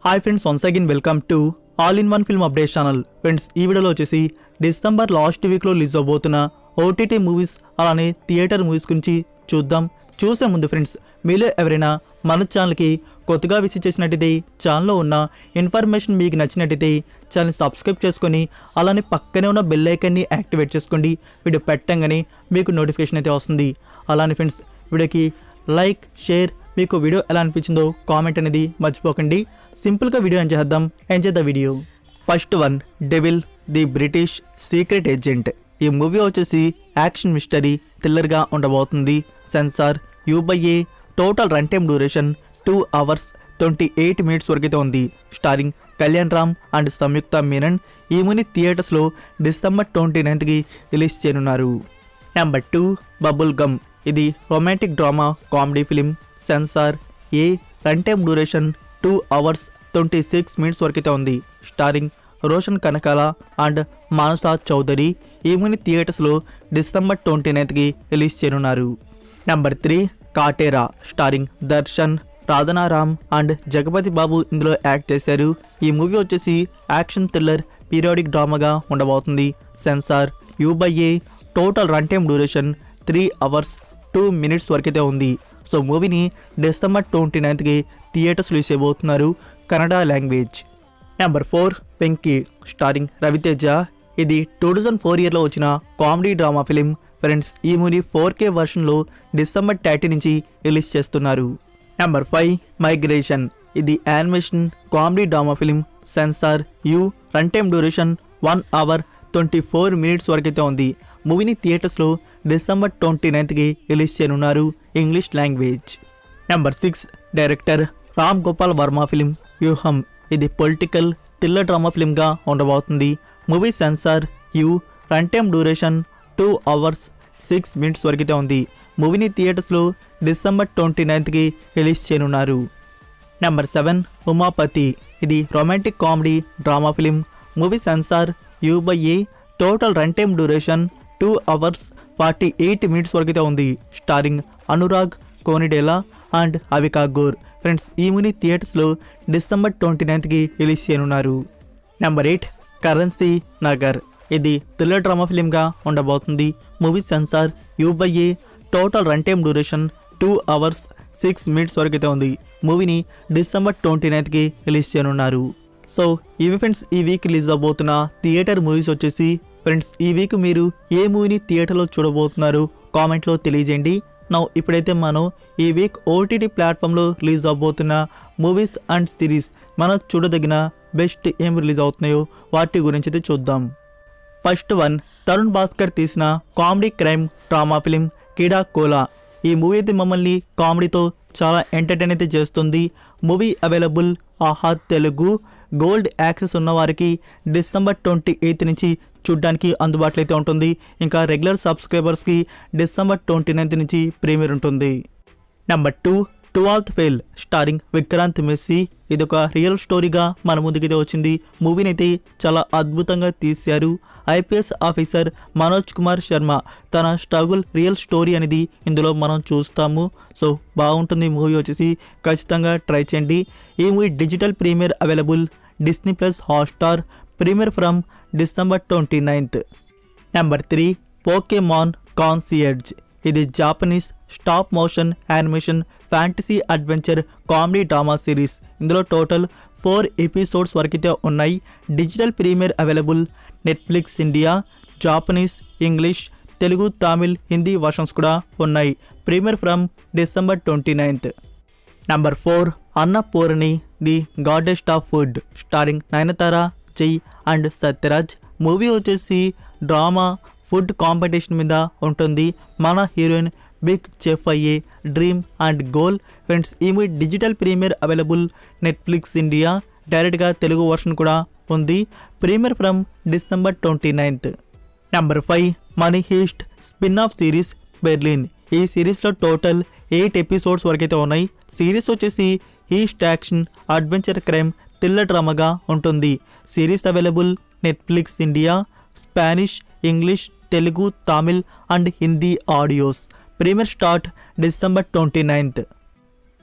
Hi friends, once again welcome to all in one film update channel. Friends, ఈ వీడియోలో వచ్చేసి December last వీక్లో release అవబోతున్న OTT movies అలానే theatre movies గురించి చూద్దాం. చూసే ముందు ఫ్రెండ్స్, మీలో ఎవరైనా మన ఛానల్కి కొత్తగా విజిట్ చేసినట్టయితే ఛానల్లో ఉన్న ఇన్ఫర్మేషన్ మీకు నచ్చినట్టయితే ఛానల్ సబ్స్క్రైబ్ చేసుకొని అలానే పక్కనే ఉన్న బెల్ ఐకాన్ని యాక్టివేట్ చేసుకోండి. వీడియో పెట్టంగానే మీకు నోటిఫికేషన్ అయితే వస్తుంది. అలానే ఫ్రెండ్స్, వీడియోకి లైక్, షేర్, మీకు వీడియో ఎలా అనిపించిందో కామెంట్ అనేది మర్చిపోకండి. సింపుల్గా video enjoy the video. First one, devil the British secret agent. ఈ మూవీ వచ్చేసి యాక్షన్ మిస్టరీ థ్రిల్లర్గా ఉండబోతుంది. Censor U/A, total run time duration 2 hours 28 minutes వరకైతే ఉంది. Starring Kalyan Ram and Samyuktha Menon. ఈ మూవీ థియేటర్స్లో డిసెంబర్ 29కి రిలీజ్ చేయనున్నారు. Number 2, bubble gum. ఇది romantic drama comedy film. Censor A, run time duration 2 hours 26 minutes వరకైతే ఉంది. Starring Roshan Kanakala and Manasa Chaudhary. ఈ మూవీ థియేటర్స్లో డిసెంబర్ 29కి రిలీజ్ చేయనున్నారు. Number 3, Kaatera. Starring Darshan, Radhanaram and Jagapathi Babu ఇందులో యాక్ట్ చేశారు. ఈ మూవీ వచ్చేసి యాక్షన్ థ్రిల్లర్ పీరియాడిక్ డ్రామాగా ఉండబోతుంది. Censor U/A, total run time duration 3 hours 2 minutes వరకైతే ఉంది. సో మూవీని డిసెంబర్ 29కి థియేటర్స్ రిలీజ్ చేయబోతున్నారు, Kannada language. Number 4, Venky. Starring Ravi Teja. ఇది 2004 ఇయర్లో వచ్చిన కామెడీ డ్రామా ఫిలిం. ఫ్రెండ్స్, ఈ మూవీ 4K వర్షన్లో డిసెంబర్ 30 నుంచి రిలీజ్ చేస్తున్నారు. Number 5, migration. ఇది animation comedy drama film. Censor U, run time duration 1 hour 24 minutes వరకైతే ఉంది. మూవీని థియేటర్స్లో డిసెంబర్ 29కి రిలీజ్ చేయనున్నారు, English language. Number 6, director Ram Gopal Varma film Vyuham. ఇది పొలిటికల్ థ్రిల్లర్ డ్రామా ఫిలింగా ఉండబోతుంది. Movie censor U, run time duration 2 hours 6 minutes వరకైతే ఉంది. మూవీని థియేటర్స్లో డిసెంబర్ 29కి రిలీజ్ చేయనున్నారు. నెంబర్ 7, ఉమాపతి. ఇది romantic comedy drama film. Movie censor U/A, total run time duration 2 hours 48 minutes వరకైతే ఉంది. Starring Anurag Konidela and Avika Gor. Friends, ఈ మూవీ థియేటర్స్లో డిసెంబర్ 29కి రిలీజ్ చేయనున్నారు. Number 8, currency Nagar. ఇది థ్రిల్లర్ డ్రామా ఫిలింగా ఉండబోతుంది. Movie censor U/A, total run time duration 2 hours 6 minutes వరకైతే ఉంది. మూవీని డిసెంబర్ 29కి రిలీజ్ చేయనున్నారు. సో ఇవి ఫ్రెండ్స్, ఈ వీక్ రిలీజ్ అవబోతున్న థియేటర్ మూవీస్ వచ్చేసి. ఫ్రెండ్స్, ఈ వీక్ మీరు ఏ మూవీని థియేటర్లో చూడబోతున్నారు కామెంట్లో తెలియజేయండి. ఇప్పుడైతే మనం ఈ వీక్ ఓటీటీ ప్లాట్ఫామ్లో రిలీజ్ అవబోతున్న మూవీస్ అండ్ సిరీస్, మనం చూడదగిన బెస్ట్ ఏం రిలీజ్ అవుతున్నాయో వాటి గురించి అయితే చూద్దాం. ఫస్ట్ వన్, తరుణ్ భాస్కర్ తీసిన comedy crime drama film Keedaa Cola. ఈ మూవీ అయితే మమ్మల్ని కామెడీతో చాలా ఎంటర్టైన్ అయితే చేస్తుంది. మూవీ అవైలబుల్ ఆహా తెలుగు గోల్డ్ యాక్సెస్ ఉన్న వారికి డిసెంబర్ 28 నుంచి చూడ్డానికి అందుబాటులో అయితే ఉంటుంది. ఇంకా రెగ్యులర్ సబ్స్క్రైబర్స్కి డిసెంబర్ 29 నుంచి ప్రీమియర్ ఉంటుంది. Number 2, 12th fail. Starring Vikrant Massey. ఇది ఒక రియల్ స్టోరీగా మన ముందుకైతే వచ్చింది. మూవీని అయితే చాలా అద్భుతంగా తీశారు. IPS ఆఫీసర్ మనోజ్ కుమార్ శర్మ తన స్ట్రగుల్ రియల్ స్టోరీ అనేది ఇందులో మనం చూస్తాము. సో బాగుంటుంది మూవీ వచ్చేసి, ఖచ్చితంగా ట్రై చేయండి. ఈ movie digital premiere available Disney+ Hotstar. Premiere from December 29th. Number 3, Pokemon concierge. ఇది Japanese stop motion animation fantasy adventure comedy drama series. ఇందులో టోటల్ 4 episodes వరకైతే ఉన్నాయి. Digital premiere available Netflix India, Japanese, English, Telugu, Tamil, Hindi versions కూడా ఉన్నాయి. Premiere from December 29th. Number 4, Annapoorani the goddess of food. Starring Nayanthara, Jai and Sathyaraj. Movie వచ్చేసి drama food competition మీద ఉంటుంది. మన heroine big chef అయ్యే డ్రీమ్ అండ్ గోల్. ఫ్రెండ్స్, ఈ movie digital premiere available Netflix India, డైరెక్ట్గా Telugu version కూడా ఉంది. Premiere from December 29th. Number 5, money heist spin off series Berlin. ఈ సిరీస్లో టోటల్ 8 episodes వరకైతే ఉన్నాయి. సిరీస్ వచ్చేసి heist action adventure crime thriller డ్రామాగా ఉంటుంది. Series available Netflix India, Spanish, English, Telugu, Tamil and Hindi audios. Premiere start December 29th.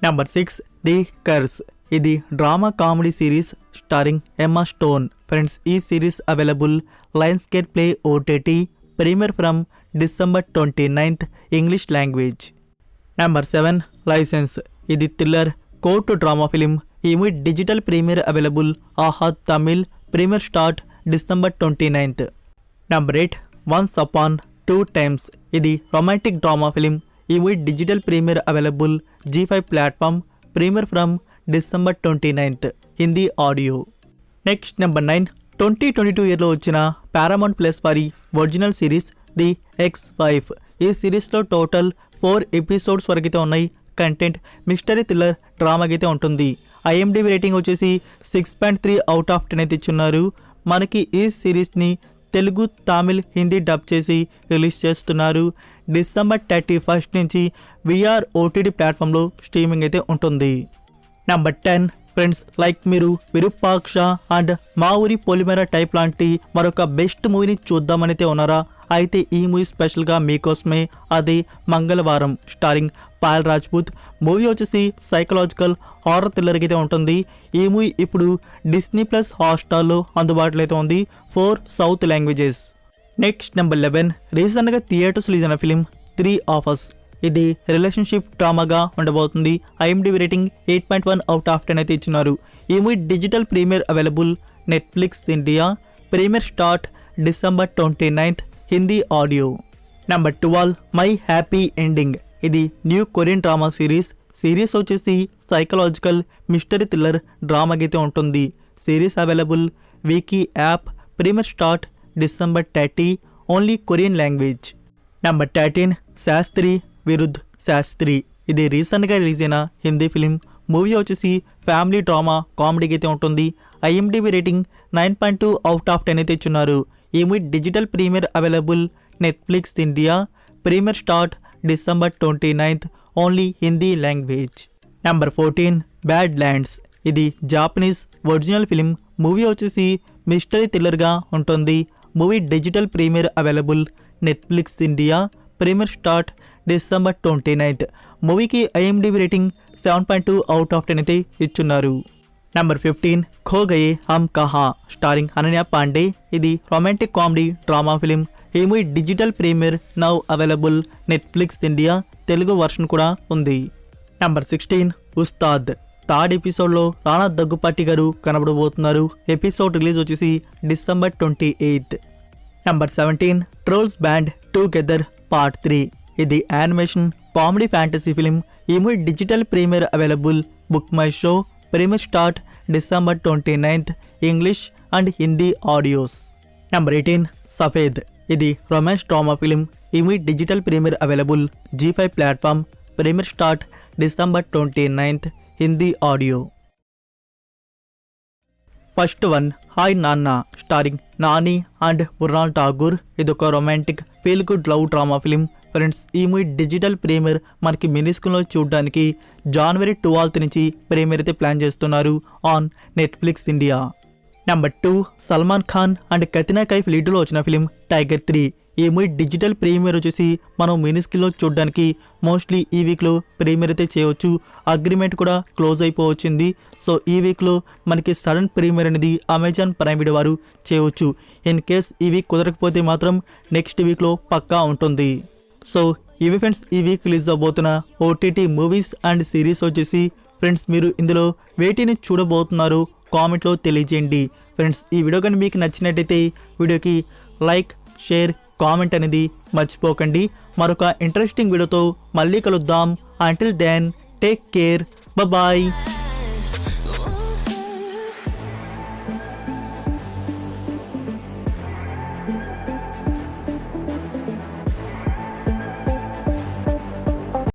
Number 6, the curse. ఇది drama comedy series starring Emma Stone. Friends ఈ series available Lions gate play OTT premiere from December 29th English language. Number 7 license. ఇది thriller court drama film. ఈ movie digital premiere available Aha Tamil premiere start December 29th. Number 8 once upon two times. ఇది romantic drama film. ఈ movie digital premiere available G5 platform premiere from December 29th Hindi audio. Next number 9 2022 ఇయర్లో వచ్చిన Paramount plus వారి original series the X5. ఈ సిరీస్లో total 4 episodes వరకైతే ఉన్నాయి. Content mystery thriller డ్రామాకైతే ఉంటుంది. IMDb రేటింగ్ వచ్చేసి 6.3 అవుట్ ఆఫ్ 10 అయితే ఇచ్చున్నారు. మనకి ఈ సిరీస్ని తెలుగు తమిళ్ హిందీ డబ్ చేసి రిలీజ్ చేస్తున్నారు. డిసెంబర్ 31st నుంచి VR OTT ప్లాట్ఫామ్లో స్ట్రీమింగ్ అయితే ఉంటుంది. నెంబర్ 10 ఫ్రెండ్స్ లైక్ మీరు విరూపాక్ష అండ్ మా ఊరి పొలిమేర టైప్ లాంటి మరొక బెస్ట్ మూవీని చూద్దామనైతే ఉన్నారా? అయితే ఈ మూవీ స్పెషల్గా మీకోసమే. అది మంగళవారం స్టారింగ్ పాయల్ రాజ్పూత్. మూవీ వచ్చేసి సైకలాజికల్ హారర్ థ్రిల్లర్ అయితే ఉంటుంది. ఈ మూవీ ఇప్పుడు డిస్నీ ప్లస్ హాట్స్టార్లో అందుబాటులో అయితే ఉంది 4 సౌత్ లాంగ్వేజెస్. నెక్స్ట్ నెంబర్ 11 రీసెంట్గా థియేటర్స్ రిలీజ్ అయిన ఫిలిం 3 of Us. ఇది రిలేషన్షిప్ డ్రామాగా ఉండబోతుంది. IMDb రేటింగ్ 8.1 అవుట్ ఆఫ్ 10 అయితే ఇచ్చినారు. ఈ movie digital premiere available Netflix India premiere start December 29th Hindi audio. Number 12 my happy ending. ఇది న్యూ కొరియన్ డ్రామా సిరీస్ వచ్చేసి psychological mystery thriller డ్రామాకైతే ఉంటుంది. Series available Viki app premiere start December 30 only Korean language. Number 13 Shastri Viruddh Shastri. ఇది రీసెంట్గా release అయిన Hindi film. Movie వచ్చేసి family drama కామెడీకి అయితే ఉంటుంది. IMDb రేటింగ్ 9.2 అవుట్ ఆఫ్ 10 అయితే ఇచ్చున్నారు. ఈ movie digital premiere available Netflix India premiere start December 29th only Hindi language. Number 14 bad lands. ఇది జాపనీస్ ఒరిజినల్ ఫిలిం. మూవీ వచ్చేసి మిస్టరీ థ్రిల్లర్గా ఉంటుంది. Movie digital premiere available Netflix India premiere start December 29th. మూవీకి IMDb rating 7.2 out of 10 అయితే ఇచ్చున్నారు. Number 15 kho Gaye హమ్ కహా starring Ananya Pandey. ఇది romantic comedy drama film. ఈ movie digital premier now available Netflix India Telugu version కూడా ఉంది. Number 16 Ustaad. Third ఎపిసోడ్లో రానా దగ్గుపాటి గారు కనబడబోతున్నారు. ఎపిసోడ్ రిలీజ్ వచ్చేసి December 28th. Number 17 trolls band together part 3. ఇది యానిమేషన్ కామెడీ ఫ్యాంటసీ ఫిలిం. ఈ movie digital premiere available book my show premier start December 29th English and Hindi audios. Number 18 సఫేద్. ఇది romance drama film. ఈ movie digital premiere available G5 platform premier start December 29th Hindi audio. First one hi నాన్న starring Nani and ముర్నాల్ Tagore. ఇది ఒక romantic feel good love drama film. Friends ఈ movie digital premiere మనకి mini స్క్రీన్లో చూడడానికి జనవరి 12th నుంచి ప్రీమియర్ అయితే ప్లాన్ చేస్తున్నారు on Netflix India. Number 2 Salman Khan and Katrina Kaif లీడ్లో వచ్చిన ఫిలిం టైగర్ 3. ఈ మూవీ డిజిటల్ ప్రీమియర్ వచ్చేసి మనం మినీ స్క్రీన్లో చూడడానికి మోస్ట్లీ ఈ వీక్లో ప్రీమియర్ అయితే చేయవచ్చు. అగ్రిమెంట్ కూడా క్లోజ్ అయిపోవచ్చింది. సో ఈ వీక్లో మనకి సడన్ ప్రీమియర్ అనేది అమెజాన్ ప్రైమ్ వీడియో వారు చేయవచ్చు. ఇన్ కేస్ ఈ వీక్ కుదరకపోతే మాత్రం నెక్స్ట్ వీక్లో పక్కా ఉంటుంది. సో ఇవి ఫ్రెండ్స్ ఈ వీక్ రిలీజ్ అవబోతున్న OTT మూవీస్ అండ్ సిరీస్ వచ్చేసి. ఫ్రెండ్స్ మీరు ఇందులో వేటిని చూడబోతున్నారు కామెంట్లో తెలియజేయండి. ఫ్రెండ్స్ ఈ వీడియో కానీ మీకు నచ్చినట్టయితే వీడియోకి లైక్ షేర్ కామెంట్ అనేది మర్చిపోకండి. మరొక ఇంట్రెస్టింగ్ వీడియోతో మళ్ళీ కలుద్దాం. Until then take care, bye.